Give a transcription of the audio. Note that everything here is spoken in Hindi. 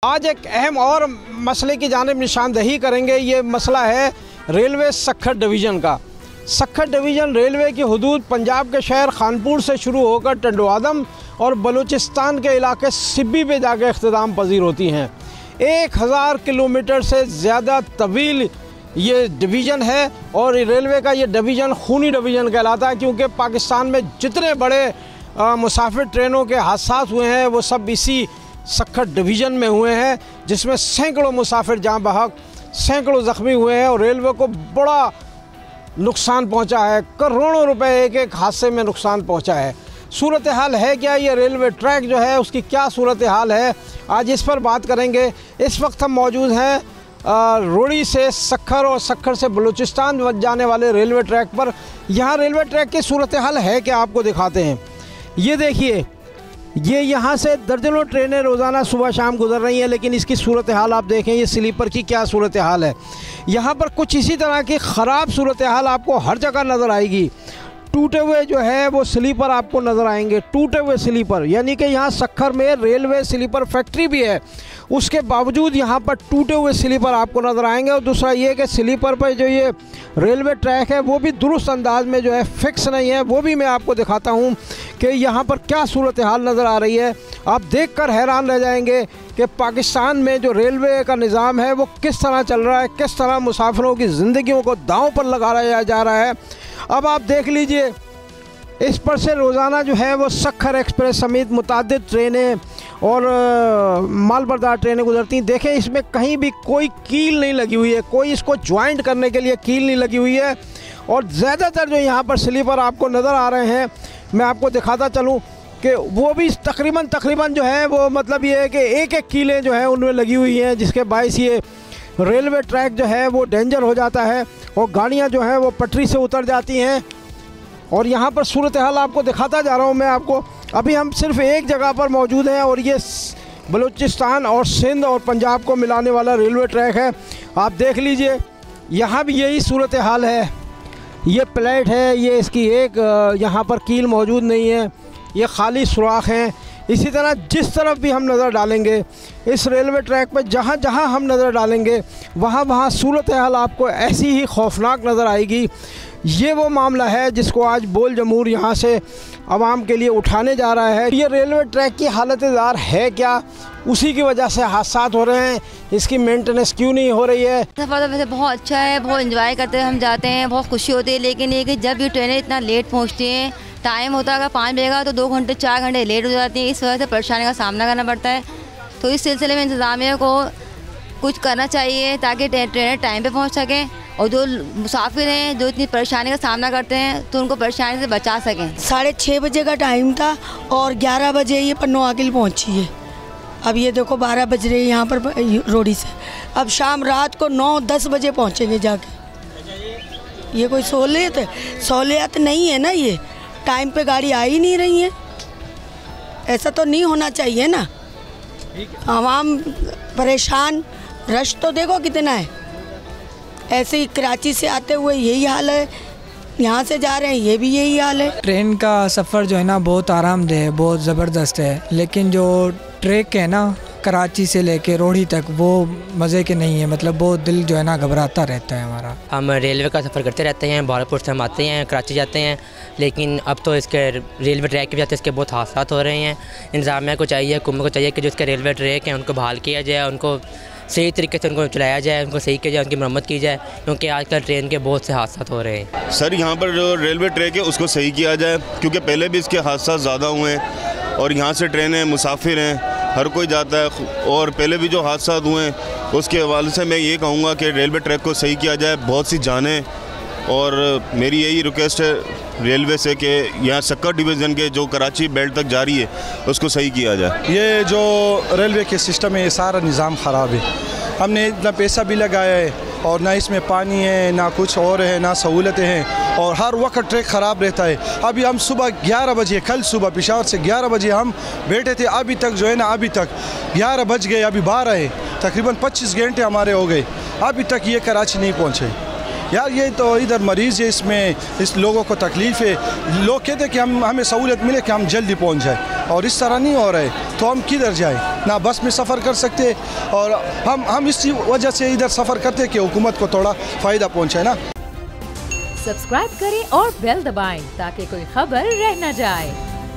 आज एक अहम और मसले की जानिब निशानदही करेंगे। ये मसला है रेलवे सक्खर डिवीज़न का। सक्खर डिवीज़न रेलवे की हदूद पंजाब के शहर खानपुर से शुरू होकर टंडवादम और बलूचिस्तान के इलाके सिब्बी पे जाकर इख्तिताम पजीर होती हैं। 1000 किलोमीटर से ज़्यादा तवील ये डिवीज़न है और रेलवे का ये डिवीज़न खूनी डिवीज़न कहलाता है, क्योंकि पाकिस्तान में जितने बड़े मुसाफिर ट्रेनों के हादसा हुए हैं वो सब इसी सक्खर डिवीज़न में हुए हैं, जिसमें सैकड़ों मुसाफिर जाँ बहक, सैकड़ों ज़ख्मी हुए हैं और रेलवे को बड़ा नुकसान पहुंचा है। करोड़ों रुपए एक एक हादसे में नुकसान पहुंचा है। सूरत हाल है क्या, ये रेलवे ट्रैक जो है उसकी क्या सूरत हाल है, आज इस पर बात करेंगे। इस वक्त हम मौजूद हैं रोड़ी से सक्खर और सक्खर से बलूचिस्तान जाने वाले रेलवे ट्रैक पर। यहाँ रेलवे ट्रैक की सूरत हाल है क्या आपको दिखाते हैं। ये देखिए, ये यहाँ से दर्जनों ट्रेनें रोज़ाना सुबह शाम गुजर रही हैं, लेकिन इसकी सूरत हाल आप देखें, ये स्लीपर की क्या सूरत हाल है। यहाँ पर कुछ इसी तरह की ख़राब सूरत हाल आपको हर जगह नज़र आएगी। टूटे हुए जो है वो स्लीपर आपको नज़र आएंगे, टूटे हुए स्लीपर, यानी कि यहाँ सक्खर में रेलवे स्लीपर फैक्ट्री भी है, उसके बावजूद यहाँ पर टूटे हुए स्लीपर आपको नज़र आएंगे। और दूसरा ये कि स्लीपर पर जो ये रेलवे ट्रैक है वो भी दुरुस्त अंदाज में जो है फिक्स नहीं है, वो भी मैं आपको दिखाता हूँ कि यहाँ पर क्या सूरत हाल नज़र आ रही है। आप देखकर हैरान रह जाएंगे कि पाकिस्तान में जो रेलवे का निज़ाम है वो किस तरह चल रहा है, किस तरह मुसाफिरों की ज़िंदगियों को दांव पर लगाया जा रहा है। अब आप देख लीजिए, इस पर से रोज़ाना जो है वो सक्खर एक्सप्रेस समेत मुतादिद ट्रेनें और मालबरदार ट्रेनें गुजरती हैं। देखें, इसमें कहीं भी कोई कील नहीं लगी हुई है, कोई इसको ज्वाइंट करने के लिए कील नहीं लगी हुई है। और ज़्यादातर जो यहाँ पर स्लीपर आपको नज़र आ रहे हैं, मैं आपको दिखाता चलूँ कि वो भी तकरीबन जो है वो मतलब ये है कि एक एक कीलें जो हैं उनमें लगी हुई हैं, जिसके बायस ये रेलवे ट्रैक जो है वो डेंजर हो जाता है और गाड़ियाँ जो हैं वो पटरी से उतर जाती हैं। और यहाँ पर सूरत हाल आपको दिखाता जा रहा हूँ मैं आपको। अभी हम सिर्फ एक जगह पर मौजूद हैं और ये बलूचिस्तान और सिंध और पंजाब को मिलाने वाला रेलवे ट्रैक है। आप देख लीजिए, यहाँ भी यही सूरत हाल है। ये प्लेट है, ये इसकी एक यहाँ पर कील मौजूद नहीं है, ये खाली सुराख हैं। इसी तरह जिस तरफ भी हम नज़र डालेंगे इस रेलवे ट्रैक पर, जहाँ जहाँ हम नज़र डालेंगे वहाँ वहाँ सूरत हाल आपको ऐसी ही खौफनाक नज़र आएगी। ये वो मामला है जिसको आज बोल जमूर यहाँ से आवाम के लिए उठाने जा रहा है। ये रेलवे ट्रैक की हालत ज़ार है क्या, उसी की वजह से हादसा हो रहे हैं, इसकी मेंटेनेंस क्यों नहीं हो रही है। सफ़र तो वैसे बहुत अच्छा है, बहुत एंजॉय करते हुए हम जाते हैं, बहुत खुशी होती है। लेकिन ये कि जब ये ट्रेनें इतना लेट पहुँचती हैं, टाइम होता है अगर 5 बजे का तो 2 घंटे 4 घंटे लेट हो जाती हैं, इस वजह से परेशानी का सामना करना पड़ता है। तो इस सिलसिले में इंतज़ामिया को कुछ करना चाहिए ताकि ट्रेनें टाइम पे पहुंच सकें और जो मुसाफिर हैं जो इतनी परेशानी का सामना करते हैं तो उनको परेशानी से बचा सकें। 6:30 बजे का टाइम था और 11 बजे ये पन्नो आकिल पहुंची है। अब ये देखो 12 बज रहे हैं यहाँ पर रोडी से। अब शाम रात को 9-10 बजे पहुँचेंगे जाके। ये कोई सहूलियत नहीं है ना, ये टाइम पे गाड़ी आ ही नहीं रही है। ऐसा तो नहीं होना चाहिए ना। आवाम परेशान, रश तो देखो कितना है। ऐसे ही कराची से आते हुए यही हाल है, यहाँ से जा रहे हैं ये भी यही हाल है। ट्रेन का सफ़र जो है ना बहुत आरामदेह है, बहुत ज़बरदस्त है, लेकिन जो ट्रैक है ना कराची से लेके रोड़ी तक वो मज़े के नहीं है। मतलब बहुत दिल जो है ना घबराता रहता है हमारा। हम रेलवे का सफ़र करते रहते हैं, बहावलपुर से हम आते हैं कराची जाते हैं, लेकिन अब तो इसके रेलवे ट्रैक की वजह से इसके बहुत हादसा हो रहे हैं। इंतज़ामिया को चाहिए, हुकूमत को चाहिए कि जो इसके रेलवे ट्रैक हैं उनको बहाल किया जाए, उनको सही तरीके से उनको चलाया जाए, उनको सही किया जाए, उनकी मरम्मत की जाए, क्योंकि आजकल ट्रेन के बहुत से हादसा हो रहे हैं। सर, यहाँ पर जो रेलवे ट्रैक है उसको सही किया जाए, क्योंकि पहले भी इसके हादसा ज़्यादा हुए हैं और यहाँ से ट्रेनें मुसाफिर हैं, हर कोई जाता है और पहले भी जो हादसा हुए हैं उसके हवाले से मैं ये कहूँगा कि रेलवे ट्रैक को सही किया जाए। बहुत सी जानें, और मेरी यही रिक्वेस्ट है रेलवे से कि यहाँ सक्खर डिवीज़न के जो कराची बेल्ट तक जा रही है उसको सही किया जाए। ये जो रेलवे के सिस्टम है ये सारा निज़ाम ख़राब है। हमने इतना पैसा भी लगाया है और ना इसमें पानी है, ना कुछ और है, ना सहूलतें हैं और हर वक्त ट्रैक ख़राब रहता है। अभी हम सुबह 11 बजे, कल सुबह पेशावर से 11 बजे हम बैठे थे, अभी तक जो है ना अभी तक 11 बज गए, अभी 12 है, तकरीबन 25 घंटे हमारे हो गए, अभी तक ये कराची नहीं पहुँचे। यार ये तो इधर मरीज़ है, इसमें इस लोगों को तकलीफ़ है। लोग कहते हैं कि हमें सहूलत मिले कि हम जल्दी पहुंच जाए, और इस तरह नहीं हो रहा है तो हम किधर जाएं? ना बस में सफ़र कर सकते और हम इसी वजह से इधर सफ़र करते कि हुकूमत को थोड़ा फ़ायदा पहुँचे ना। सब्सक्राइब करें और बेल दबाएं ताकि कोई खबर रह न जाए।